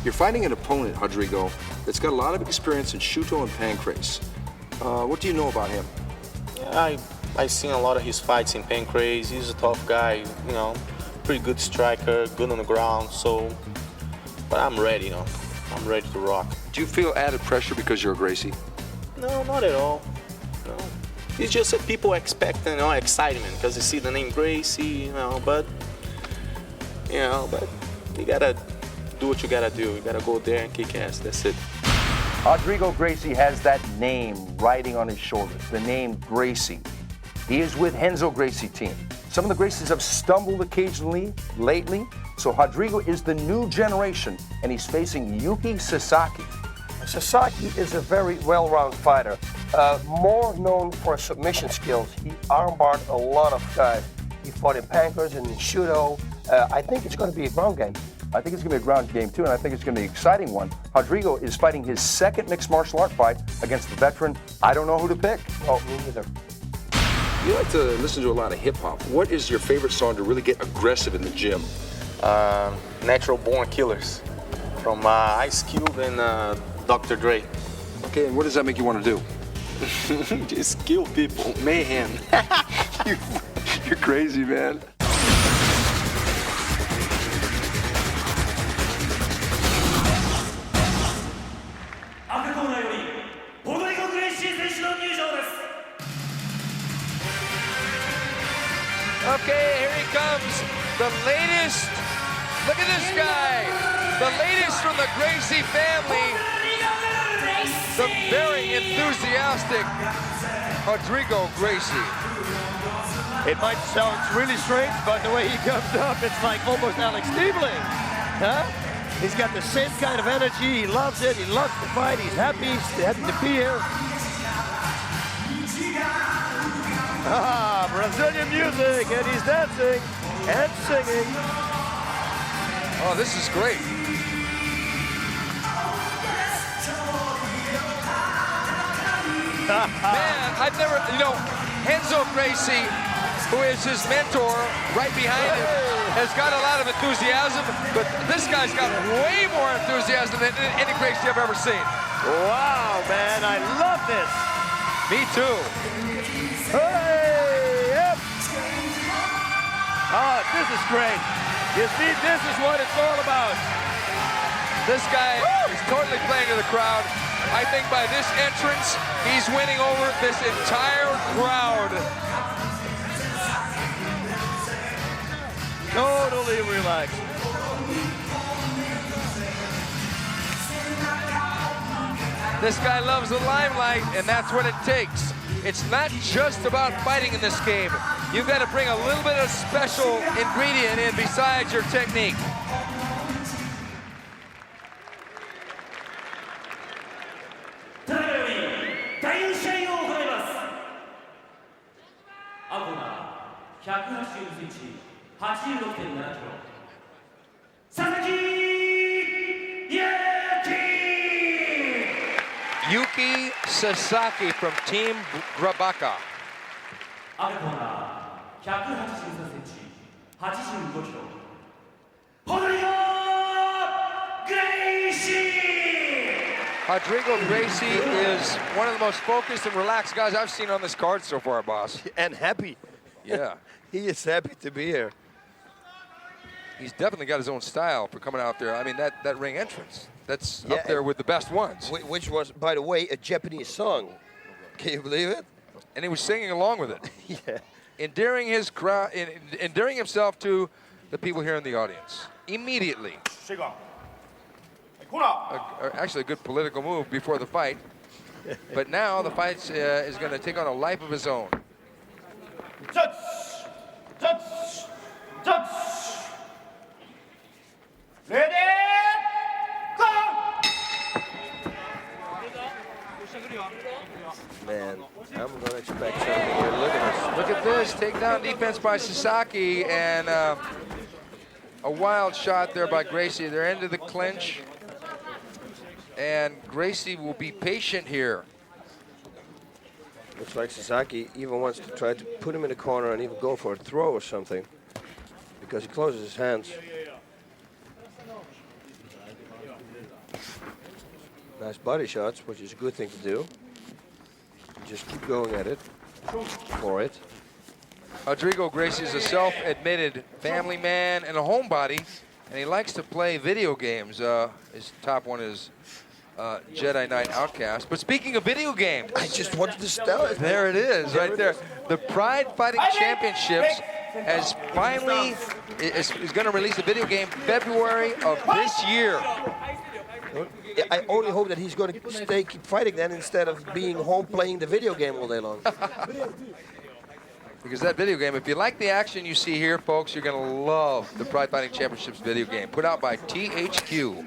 You're fighting an opponent, Rodrigo, that's got a lot of experience in Shooto and Pancrase. What do you know about him? Yeah, I've seen a lot of his fights in Pancrase. He's a tough guy, you know, pretty good striker, good on the ground, so, but I'm ready, you know, I'm ready to rock. Do you feel added pressure because you're a Gracie? No, not at all, no. It's just that people expect, you know, excitement because they see the name Gracie, you know, but you gotta do what you gotta do. You gotta go there and kick ass, that's it. Rodrigo Gracie has that name riding on his shoulders, the name Gracie. He is with Renzo Gracie team. Some of the Gracies have stumbled occasionally lately, so Rodrigo is the new generation, and he's facing Yuki Sasaki. Sasaki is a very well-rounded fighter, more known for submission skills. He armbarred a lot of guys. He fought in Pancrase and in Shooto. I think it's going to be a ground game. I think it's going to be a ground game, too, and I think it's going to be an exciting one. Rodrigo is fighting his second mixed martial art fight against the veteran. I don't know who to pick. Oh, me neither. You like to listen to a lot of hip-hop. What is your favorite song to really get aggressive in the gym? Natural Born Killers from Ice Cube and Dr. Dre. Okay, and what does that make you want to do? Just kill people, mayhem. You're crazy, man. Okay, here he comes. The latest, look at this guy. The latest from the Gracie family. The very enthusiastic Rodrigo Gracie. It might sound really strange, but the way he comes up, it's like almost Alex Stiebling. Huh? He's got the same kind of energy. He loves it. He loves to fight. He's happy to be here. Ah, Brazilian music, and he's dancing and singing. Oh, this is great. Man, I've never, you know, Renzo Gracie, who is his mentor right behind him, has got a lot of enthusiasm, but this guy's got way more enthusiasm than any Gracie I've ever seen. Wow, man, I love this. Me too. Hey, yep. Oh, this is great. You see, this is what it's all about. This guy is totally playing to the crowd. I think by this entrance, he's winning over this entire crowd. Totally relaxed. This guy loves the limelight, and that's what it takes. It's not just about fighting in this game. You've got to bring a little bit of special ingredient in besides your technique. Yuki Sasaki from Team Grabaka. Rodrigo Gracie is one of the most focused and relaxed guys I've seen on this card so far, boss. And happy. Yeah. He is happy to be here. He's definitely got his own style for coming out there. I mean, that ring entrance, that's up there with the best ones. Which was, by the way, a Japanese song. Can you believe it? And he was singing along with it. Yeah. Endearing his crowd, endearing himself to the people here in the audience. Immediately. Actually, a good political move before the fight. But now the fight is going to take on a life of his own. Ready? Go! Man, I'm going to expect something here. Look at this. Look at this takedown defense by Sasaki and a wild shot there by Gracie. They're into the clinch. And Gracie will be patient here. Looks like Sasaki even wants to try to put him in the corner and even go for a throw or something, because he closes his hands. Nice body shots, which is a good thing to do. Just keep going at it. For it. Rodrigo Gracie is a self-admitted family man and a homebody, and he likes to play video games. His top one is Jedi Knight Outcast. But speaking of video games, I just wanted to tell it. there it is, right there. The Pride Fighting Championships has finally is going to release a video game February of this year. I only hope that he's going to keep fighting then instead of being home playing the video game all day long. Because that video game, if you like the action you see here, folks, you're going to love the Pride Fighting Championships video game, put out by THQ.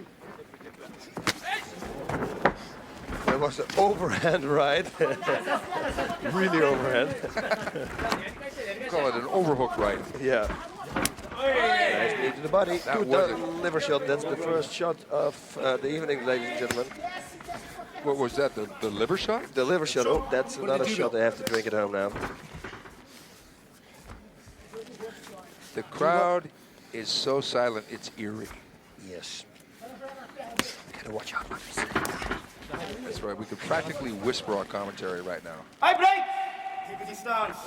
That was an overhand right. Really overhand. Call it an overhook right. Yeah. Nice knee to the body. That Good was liver shot. That's the first shot of the evening, ladies and gentlemen. What was that, the liver shot? The liver shot. Oh, that's another shot they have to drink at home now. The crowd is so silent, it's eerie. Yes. Gotta watch out. That's right, we could practically whisper our commentary right now. I break! Keep it distance.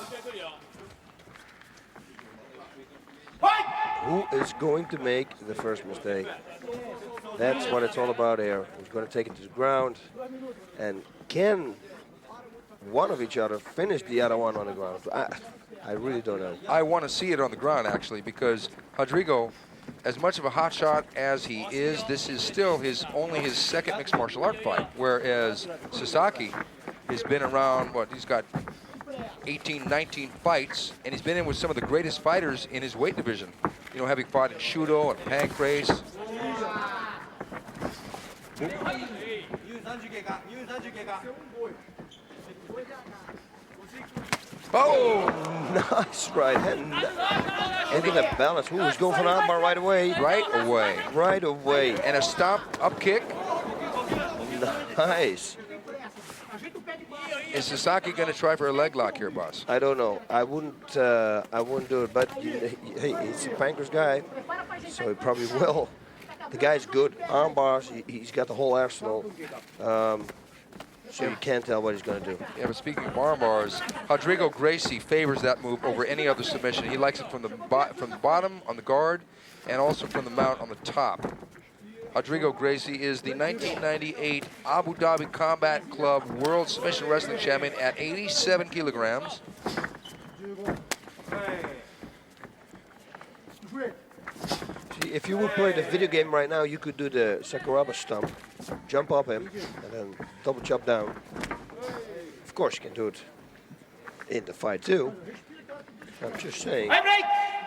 Who is going to make the first mistake? That's what it's all about here. Who's going to take it to the ground? And can one of each other finish the other one on the ground? I really don't know. I want to see it on the ground, actually, because Rodrigo, as much of a hotshot as he is, this is still only his second mixed martial art fight, whereas Sasaki has been around, he's got 18, 19 fights, and he's been in with some of the greatest fighters in his weight division. You know, having fought in Shooto and Pancrase. Oh, nice right hand. Look at that balance. Who is going for an armbar right away? Right away. Right away. And a stomp up kick. Nice. Is Sasaki going to try for a leg lock here, boss? I don't know. I wouldn't do it. But hey, he's a Pancrase guy, so he probably will. The guy's good. Arm bars. He's got the whole arsenal. So you can't tell what he's going to do. Yeah, but speaking of arm bars, Rodrigo Gracie favors that move over any other submission. He likes it from the bottom on the guard, and also from the mount on the top. Rodrigo Gracie is the 1998 Abu Dhabi Combat Club World Submission Wrestling Champion at 87 kilograms. See, if you would play the video game right now, you could do the Sakuraba stomp, jump up him, and then double chop down. Of course, you can do it in the fight too. I'm just saying.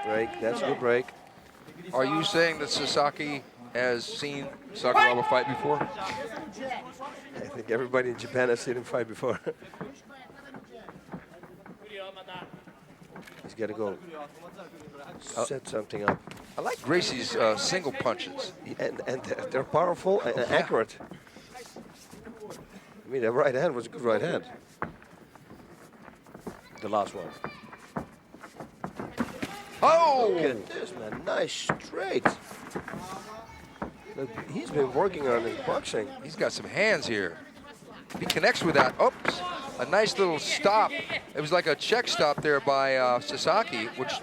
Break, that's a good break. Are you saying that Sasaki has seen Sakuraba fight before? I think everybody in Japan has seen him fight before. He's got to go set something up. I like Gracie's single punches. And they're powerful and accurate. I mean, that right hand was a good right hand. The last one. Oh! Look at this, man. Nice straight. Look, he's been working on his boxing. He's got some hands here. He connects with that. Oops. A nice little stop. It was like a check stop there by Sasaki, which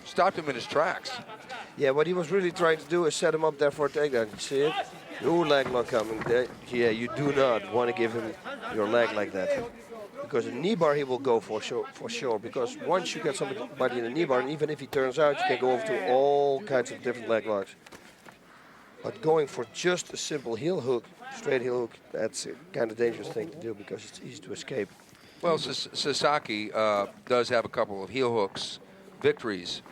stopped him in his tracks. Yeah, what he was really trying to do is set him up there for a takedown. You see it? Ooh, leg lock coming. Yeah, you do not want to give him your leg like that. Because a knee bar he will go for sure. Because once you get somebody in a knee bar, and even if he turns out, you can go over to all kinds of different leg locks. But going for just a simple heel hook, straight heel hook, that's a kind of dangerous thing to do because it's easy to escape. Well, Sasaki does have a couple of heel hooks victories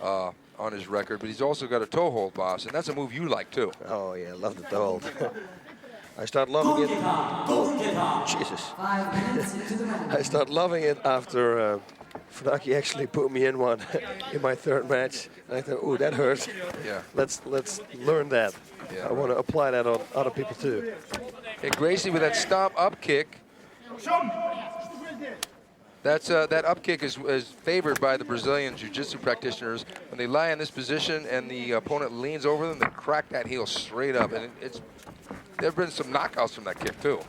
on his record, but he's also got a toe hold, boss, and that's a move you like too. Oh yeah, love the toe hold. I start loving it. Oh, Jesus. I start loving it after Funaki actually put me in one in my third match. And I thought, ooh, that hurt. Yeah. Let's learn that. Yeah. I want to apply that on other people too. Hey, Gracie with that stomp up kick. That's that up kick is favored by the Brazilian jiu-jitsu practitioners. When they lie in this position and the opponent leans over them, they crack that heel straight up. And there have been some knockouts from that kick too.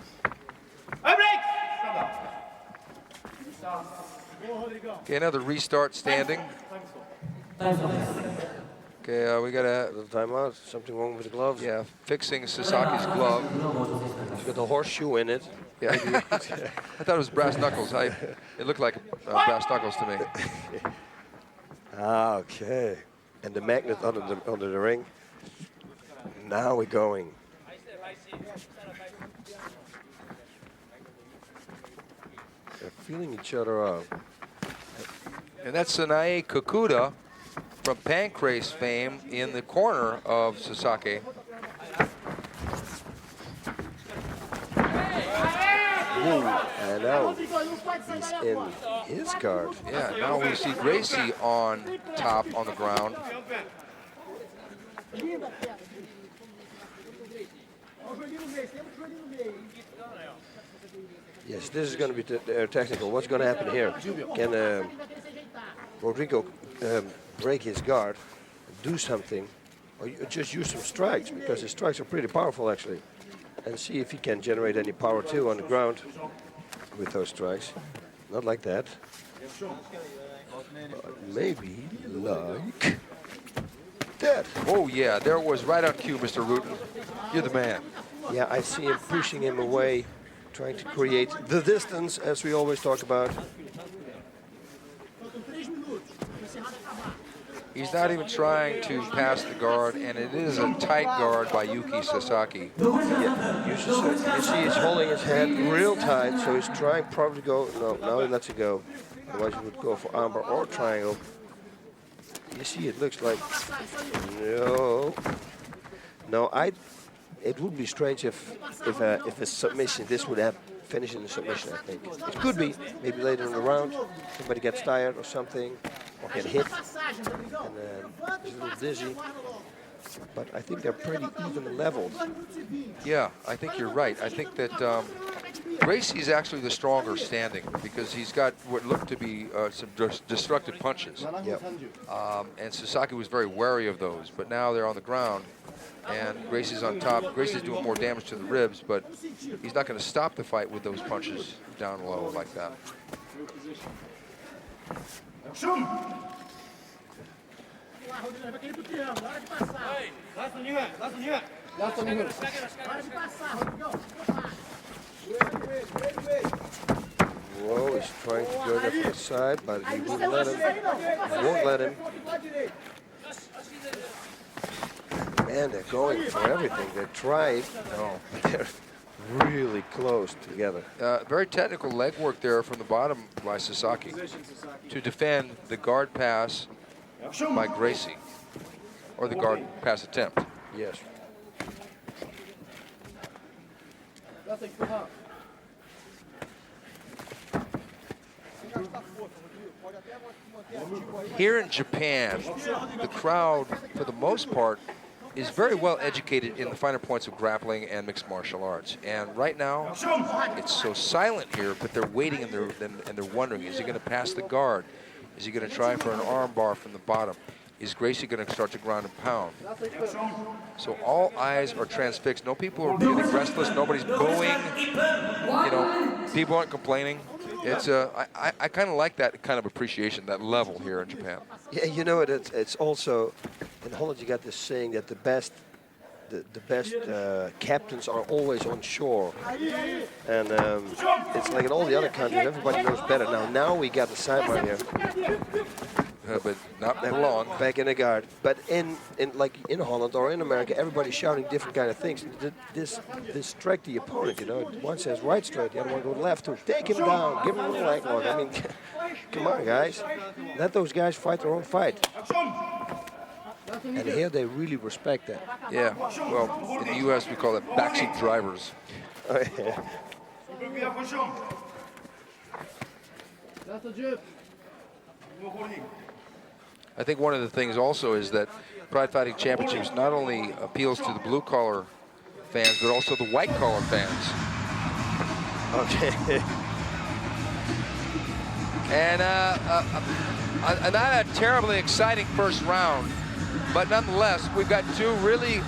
Okay, another restart standing. Okay, we got a little timeout. Something wrong with the gloves? Yeah, fixing Sasaki's glove. He's got the horseshoe in it. Yeah, I thought it was brass knuckles. It looked like brass knuckles to me. Okay, and the magnet under the ring. Now we're going. They're feeling each other out. And that's Sanae Kakuda from Pancrase fame in the corner of Sasaki. And now he's in his guard. Yeah, now we see Gracie on top on the ground. Yes, this is going to be technical. What's going to happen here? Can Rodrigo break his guard, do something, or just use some strikes, because his strikes are pretty powerful actually, and see if he can generate any power too on the ground with those strikes. Not like that, but maybe like that. Oh yeah, there it was right on cue, Mr. Rutan. You're the man. Yeah, I see him pushing him away, trying to create the distance, as we always talk about. He's not even trying to pass the guard, and it is a tight guard by Yuki Sasaki. Yeah, you see he's holding his head real tight, so he's trying probably to go. No, now he lets it go. Otherwise he would go for armbar or triangle. You see it looks like, no, it would be strange if a submission, this would have finished in a submission, I think. It could be, maybe later in the round, somebody gets tired or something, or get hit, and is a little dizzy. But I think they're pretty even leveled. Yeah, I think you're right. I think that Gracie's actually the stronger standing because he's got what looked to be some destructive punches. Yep. And Sasaki was very wary of those, but now they're on the ground, and Gracie's on top. Gracie's doing more damage to the ribs, but he's not going to stop the fight with those punches down low like that. Whoa, he's trying to go there from the side, but he won't let him. He won't let him. Man, they're going for everything. They tried. No, they're really close together. Very technical leg work there from the bottom by Sasaki to defend the guard pass by Gracie, or the guard pass attempt. Yes. Here in Japan, the crowd, for the most part, is very well educated in the finer points of grappling and mixed martial arts. And right now, it's so silent here, but they're waiting and they're wondering, is he going to pass the guard? Is he going to try for an arm bar from the bottom? Is Gracie going to start to ground and pound? So all eyes are transfixed. No people are feeling restless. Nobody's booing. You know, people aren't complaining. It's I kind of like that kind of appreciation, that level here in Japan. Yeah, you know, it's also, in Holland you got this saying that the best captains are always on shore. And it's like in all the other countries, everybody knows better. Now we got the sidebar here. But not for long. Back in the guard. But in Holland or in America, everybody's shouting different kind of things. This strike the opponent, you know. One says right straight, the other one goes left hook. Take him down, give him a leg lock. I mean, come on, guys. Let those guys fight their own fight. And here they really respect that. Yeah, well, in the U.S. we call it backseat drivers. Oh, yeah. I think one of the things also is that Pride Fighting Championships not only appeals to the blue-collar fans, but also the white-collar fans. Okay. And not a terribly exciting first round, but nonetheless, we've got two really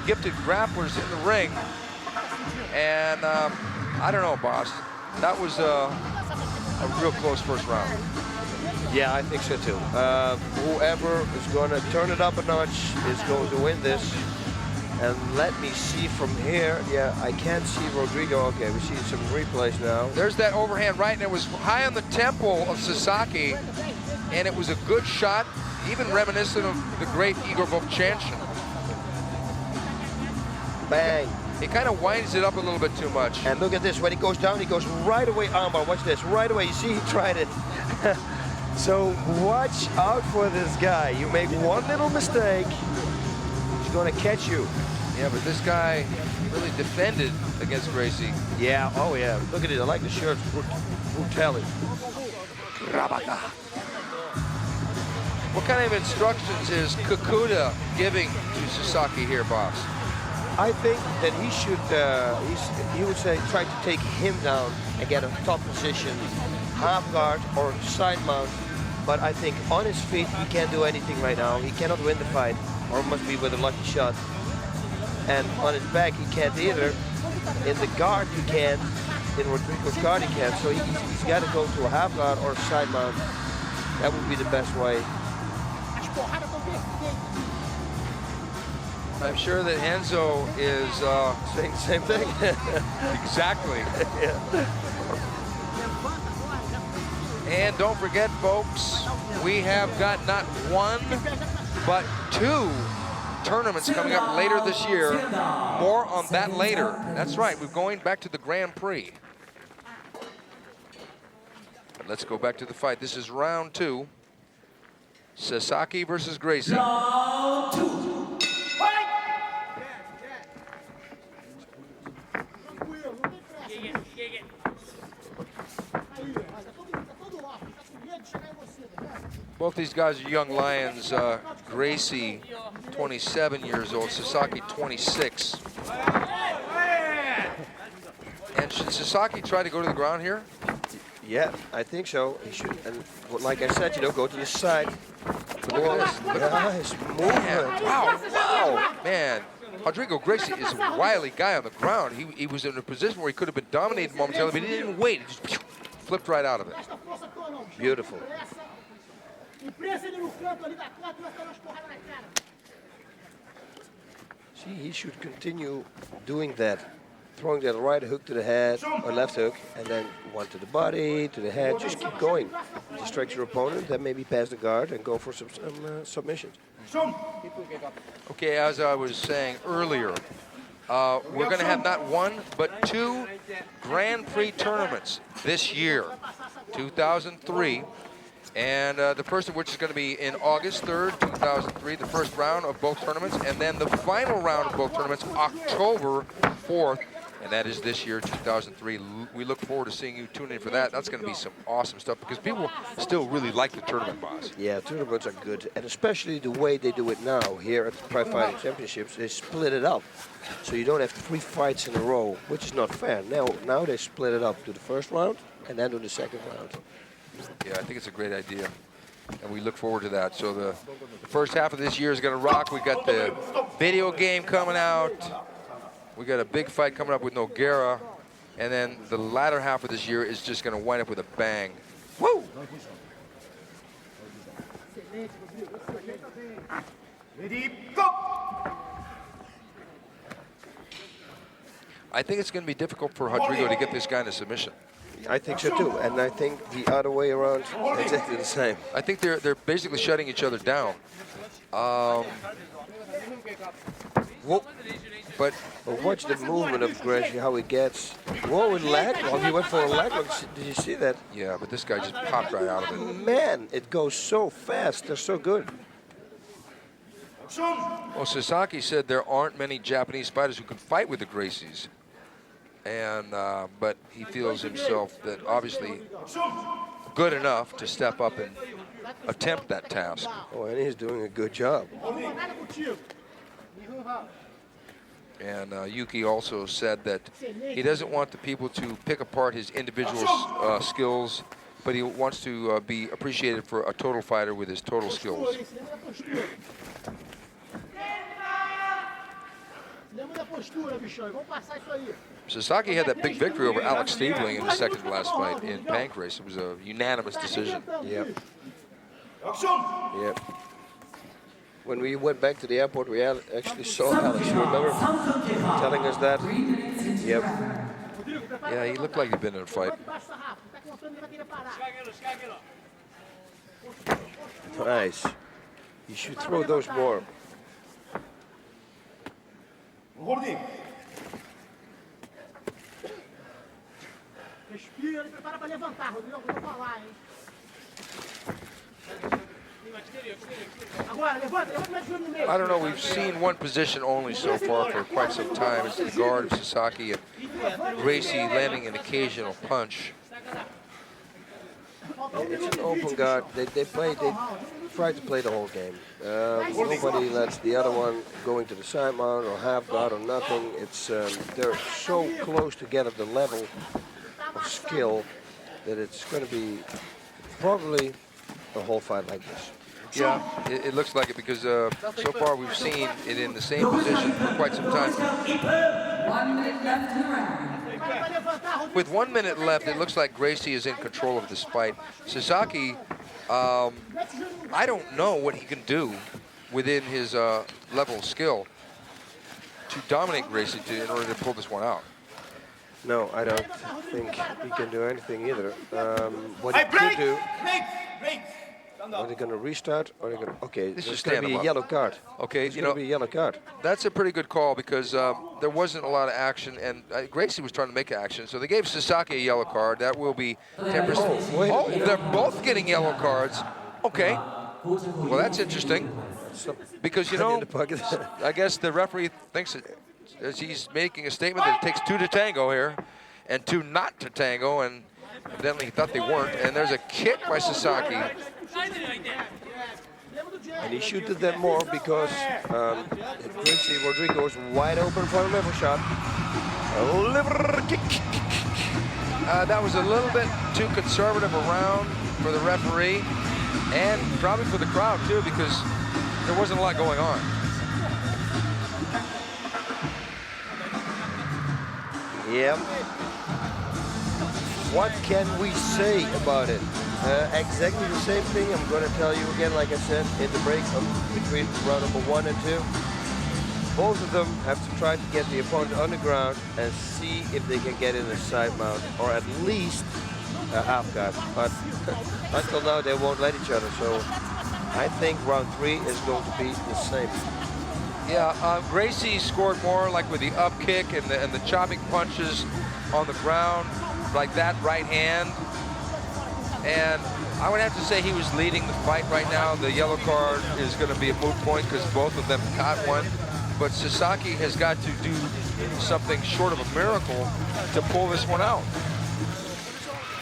gifted grapplers in the ring. And I don't know, boss. That was a real close first round. Yeah, I think so too. Whoever is going to turn it up a notch is going to win this. And let me see from here. Yeah, I can't see Rodrigo. Okay, we see some replays now. There's that overhand right, and it was high on the temple of Sasaki, and it was a good shot, even reminiscent of the great Igor Vovchanchin. Bang. He kind of winds it up a little bit too much. And look at this, when he goes down, he goes right away armbar. Watch this, right away. You see, he tried it. So watch out for this guy. You make one little mistake, he's going to catch you. Yeah, but this guy really defended against Gracie. Yeah, oh yeah. Look at it, I like the shirt. Brutality. What kind of instructions is Kakuta giving to Sasaki here, boss? I think that he should, he would say, try to take him down and get a top position, half guard or side mount. But I think on his feet, he can't do anything right now. He cannot win the fight, or must be with a lucky shot. And on his back, he can't either. In the guard, he can. In Rodrigo's guard, he can. So he's got to go to a half guard or a side mount. That would be the best way. I'm sure that Enzo is saying the same thing. Exactly. Yeah. And don't forget, folks, we have got not one, but two tournaments coming up later this year. More on that later. That's right, we're going back to the Grand Prix. But let's go back to the fight. This is round two. Sasaki versus Gracie. Round 2. Both these guys are young lions. Gracie, 27 years old. Sasaki, 26. And should Sasaki try to go to the ground here? Yeah, I think so. He should, and like I said, you know, go to the side. Look at this. Look at his movement. Man, wow. Man, Rodrigo Gracie is a wily guy on the ground. He was in a position where he could have been dominated momentarily, but he didn't even wait. He just flipped right out of it. Beautiful. See, he should continue doing that. Throwing that right hook to the head, or left hook, and then one to the body, to the head. Just keep going. Distract your opponent, then maybe pass the guard and go for some submissions. Okay, as I was saying earlier, we're going to have not one, but two Grand Prix tournaments this year, 2003. And the first of which is going to be in August 3rd, 2003, the first round of both tournaments. And then the final round of both tournaments, October 4th. And that is this year, 2003. We look forward to seeing you tune in for that. That's going to be some awesome stuff because people still really like the tournament, boss. Yeah, tournaments are good. And especially the way they do it now here at the Pride Fighting Championships, they split it up. So you don't have 3 fights in a row, which is not fair. Now they split it up to the first round and then to the second round. Yeah, I think it's a great idea. And we look forward to that. So the first half of this year is going to rock. We got the video game coming out. We got a big fight coming up with Nogueira. And then the latter half of this year is just going to wind up with a bang. Woo! Ready, go! I think it's going to be difficult for Rodrigo to get this guy into submission. I think so too, and I think the other way around, exactly the same. I think they're basically shutting each other down. But watch the movement of Gracie, how he gets. Whoa, with leg lock. He went for a leg lock. Did you see that? Yeah, but this guy just popped right out of it. Man, it goes so fast. They're so good. Well, Sasaki said there aren't many Japanese fighters who can fight with the Gracies. And but he feels himself that obviously good enough to step up and attempt that task. Oh, and he's doing a good job. And Yuki also said that he doesn't want the people to pick apart his individual skills. but he wants to be appreciated for a total fighter with his total skills. Sasaki had that big victory over Alex Stiebling in the second to last fight in Pancrase. It was a unanimous decision. Yep. Yep. When we went back to the airport, we actually saw Alex. You remember telling us that? Yep. Yeah, he looked like he'd been in a fight. Nice. You should throw those more. Respira e prepara para levantar, Rodrigo. Eu vou falar, hein? I don't know, we've seen one position only so far for quite some time. It's the guard of Sasaki and Gracie landing an occasional punch. It's an open guard. They try to play the whole game. Nobody lets the other one go into the side mount or half guard or nothing. It's they're so close together, the level of skill, that it's going to be probably a whole fight like this. Yeah, it looks like it because so far we've seen it in the same position for quite some time. 1 minute left in the round. With 1 minute left, it looks like Gracie is in control of this fight. Sasaki, I don't know what he can do within his level of skill to dominate Gracie in order to pull this one out. No, I don't think he can do anything either. What he could do... Are they going to restart? Or are they going to... Okay, This there's is going to be a yellow card. Okay, It's going to be a yellow card. That's a pretty good call because there wasn't a lot of action, and Gracie was trying to make action, so they gave Sasaki a yellow card. That will be 10%. Oh, they're both getting yellow cards. Okay. Well, that's interesting because, you know, I guess the referee thinks that as he's making a statement that it takes 2 to tango here and 2 not to tango, and evidently he thought they weren't. And there's a kick by Sasaki. And he shooted that more because Gracie Rodrigo is wide open for a liver shot. A liver kick. That was a little bit too conservative a round for the referee and probably for the crowd too, because there wasn't a lot going on. Yep. What can we say about it? Exactly the same thing I'm going to tell you again, like I said, in the break between round number 1 and 2. Both of them have to try to get the opponent on the ground and see if they can get in a side mount or at least a half guard. But until now, they won't let each other. So I think round 3 is going to be the same. Yeah, Gracie scored more like with the up kick and the chopping punches on the ground, like that right hand. And I would have to say he was leading the fight right now. The yellow card is going to be a moot point because both of them caught one. But Sasaki has got to do something short of a miracle to pull this one out.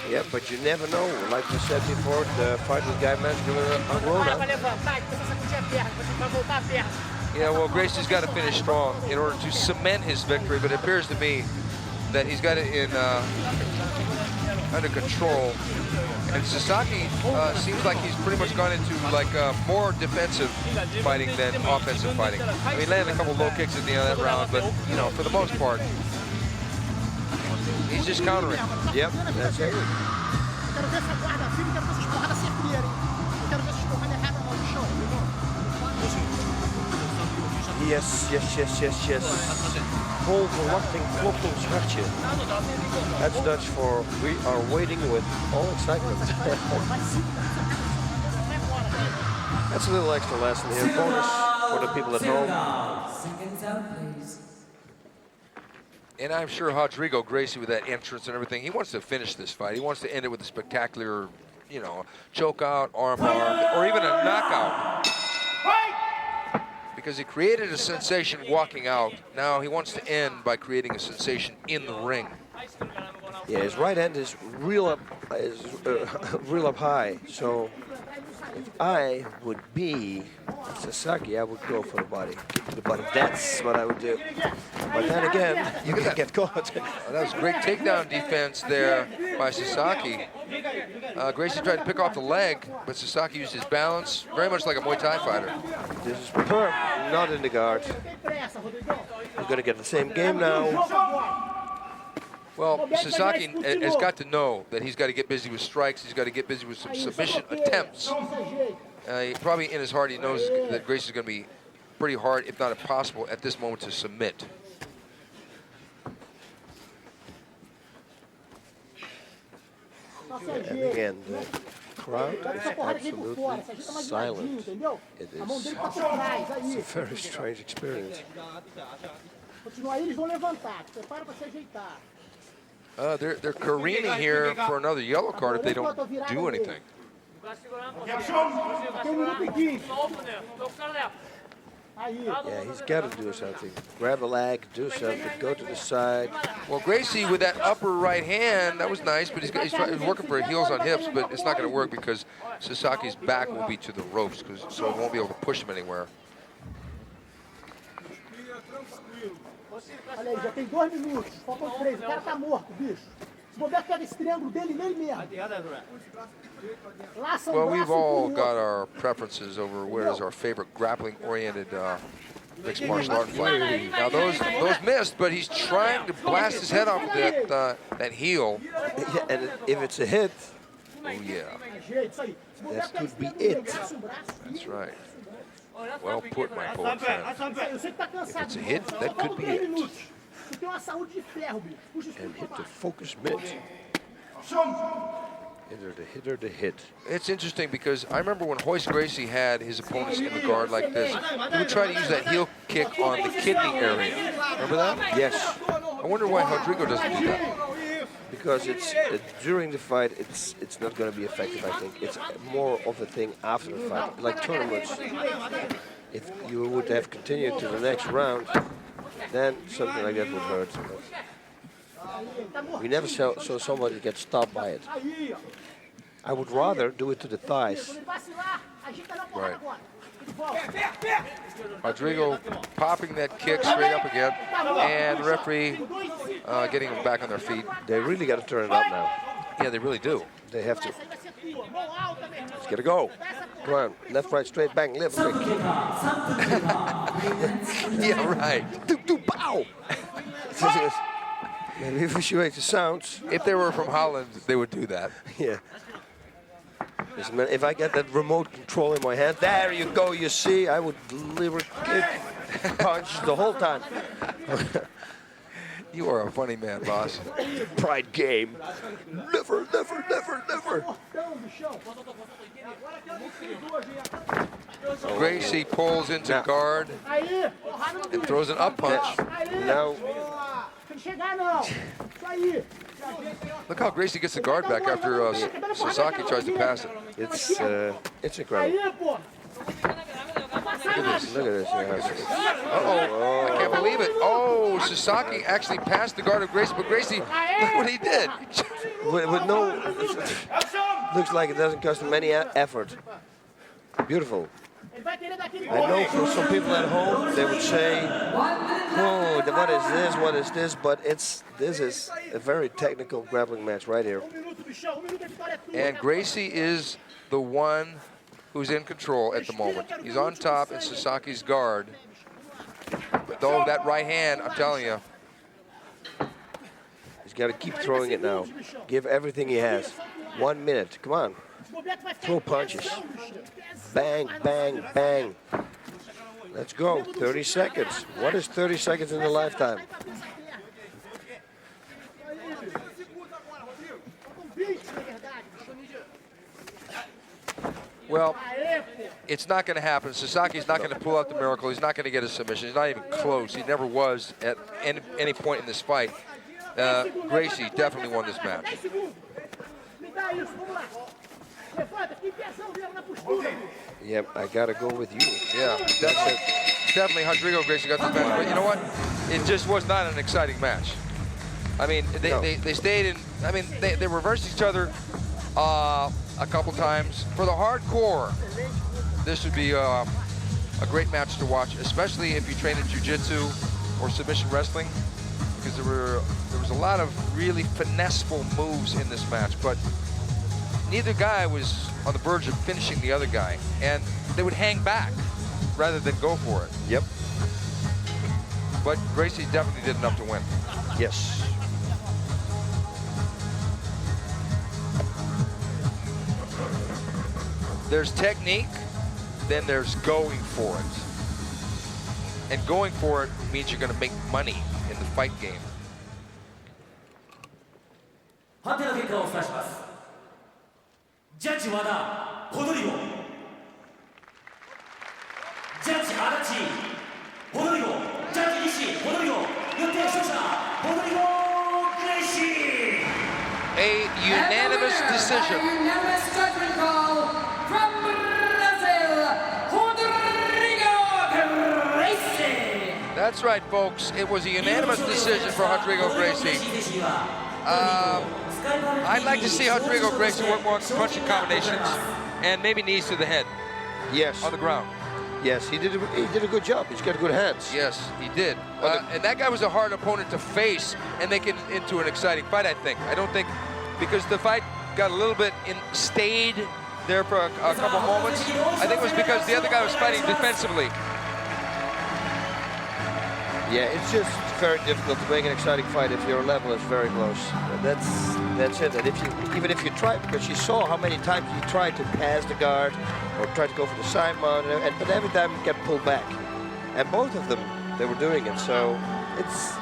Yeah, but you never know. Like we said before, the fight with Guy Manzula on Rona. Yeah, well, Gracie's got to finish strong in order to cement his victory, but it appears to me that he's got it in under control. And Sasaki seems like he's pretty much gone into like more defensive fighting than offensive fighting. I mean, he landed a couple low kicks at the end of that round, but you know, for the most part, he's just countering. Yep, that's it. Yes. Vol verwachting klopt ons hartje. That's Dutch for we are waiting with all excitement. That's a little extra lesson here. Bonus for the people at home. Seconds out, please. And I'm sure Rodrigo Gracie, with that entrance and everything, he wants to finish this fight. He wants to end it with a spectacular, you know, choke out, armbar, or even a knockout. Because he created a sensation walking out. Now he wants to end by creating a sensation in the ring. Yeah, his right hand is real up high. So If I would be Sasaki, I would go for the body, kick to the body. That's what I would do. But then again, you can get caught. Well, that was great takedown defense there by Sasaki. Gracie tried to pick off the leg, but Sasaki used his balance, very much like a Muay Thai fighter. This is not in the guard. We're going to get the same game now. Well, Sasaki has got to know that he's got to get busy with strikes. He's got to get busy with some submission attempts. Probably in his heart, he knows that Gracie's going to be pretty hard, if not impossible, at this moment to submit. And again, the crowd is absolutely silent. It is it's a very strange experience. They're careening here for another yellow card if they don't do anything. Yeah, he's got to do something. Grab a leg, do something, go to the side. Well, Gracie with that upper right hand, that was nice, but he's working for heels on hips, but it's not going to work because Sasaki's back will be to the ropes, so he won't be able to push him anywhere. Olha aí, já tem 2 minutos, faltam 3, o cara tá morto, bicho. Se bobear, pega esse triângulo dele nele mesmo. Well, we've all got our preferences over where is our favorite grappling-oriented mixed martial art fight. Now those missed, but he's trying to blast his head off with that heel. Yeah, and if it's a hit, oh yeah, that could be it. That's right. Well put, my poet friend. If it's a hit, that could be it. And hit the focus mid. Hitter the hit. It's interesting because I remember when Royce Gracie had his opponents in the guard like this, he would try to use that heel kick on the kidney area. Remember that? Yes. I wonder why Rodrigo doesn't do that. Because it's during the fight, it's not going to be effective. I think it's more of a thing after the fight, like tournaments. If you would have continued to the next round, then something like that would hurt. We never saw somebody get stopped by it. I would rather do it to the thighs. Right. Rodrigo popping that kick straight up again, and the referee getting them back on their feet. They really got to turn it up now. Yeah, they really do. They have to. Let's get a go. Come on, left, right, straight, bang, left, quick. Yeah, right. Bow. Maybe visuate the sounds. If they were from Holland, they would do that. Yeah. Listen, man, if I get that remote control in my hand, there you go, you see, I would deliver kick, punch the whole time. You are a funny man, boss. Pride game. Never, never, never, never. Gracie pulls into guard and throws an up punch. Now, look how Gracie gets the guard back after Sasaki tries to pass it. it's incredible. Look at this. Look at this. Uh-oh. I can't believe it. Oh, Sasaki actually passed the guard of Gracie, but Gracie, look what he did. With no, looks like it doesn't cost him any effort. Beautiful. I know for some people at home, they would say, oh, what is this? But this is a very technical grappling match right here. And Gracie is the one who's in control at the moment. He's on top in Sasaki's guard. But though that right hand, I'm telling you. He's got to keep throwing it now. Give everything he has. 1 minute, come on. Throw punches. Bang, bang, bang. Let's go, 30 seconds. What is 30 seconds in a lifetime? Well, it's not going to happen. Sasaki's not going to pull out the miracle. He's not going to get a submission. He's not even close. He never was at any point in this fight. Gracie definitely won this match. Yep, I got to go with you. Yeah, that's it. Definitely Rodrigo Gracie got this match. But you know what? It just was not an exciting match. I mean, they stayed in. I mean, they reversed each other a couple times. For the hardcore, this would be a great match to watch, especially if you train in jiu-jitsu or submission wrestling, because there was a lot of really finesseful moves in this match, but neither guy was on the verge of finishing the other guy, and they would hang back rather than go for it. Yep. But Gracie definitely did enough to win. Yes. There's technique, then there's going for it. And going for it means you're going to make money in the fight game. 判定の結果をお伝えします。ジャッジ和田、ホドリゴ。ジャッジ足立、ホドリゴ。ジャッジ西、ホドリゴ。よって勝者、ホドリゴ・グレイシー。 A unanimous decision. Unanimous judgment call from Brazil, Rodrigo Gracie. That's right, folks. It was a unanimous decision for Rodrigo Gracie. I'd like to see Rodrigo Gracie work more punching combinations and maybe knees to the head. Yes. On the ground. Yes, he did a good job. He's got good hands. Yes, he did. And that guy was a hard opponent to face and make it into an exciting fight, I think. I don't think, because the fight got a little bit stayed there for a couple moments. I think it was because the other guy was fighting defensively. Yeah, it's just very difficult to make an exciting fight if your level is very close. That's it. And even if you try, because you saw how many times he tried to pass the guard or tried to go for the side mount, but every time he kept pulled back. And both of them, they were doing it. So it's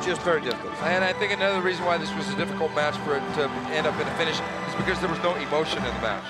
just very difficult. And I think another reason why this was a difficult match for it to end up in a finish is because there was no emotion in the match.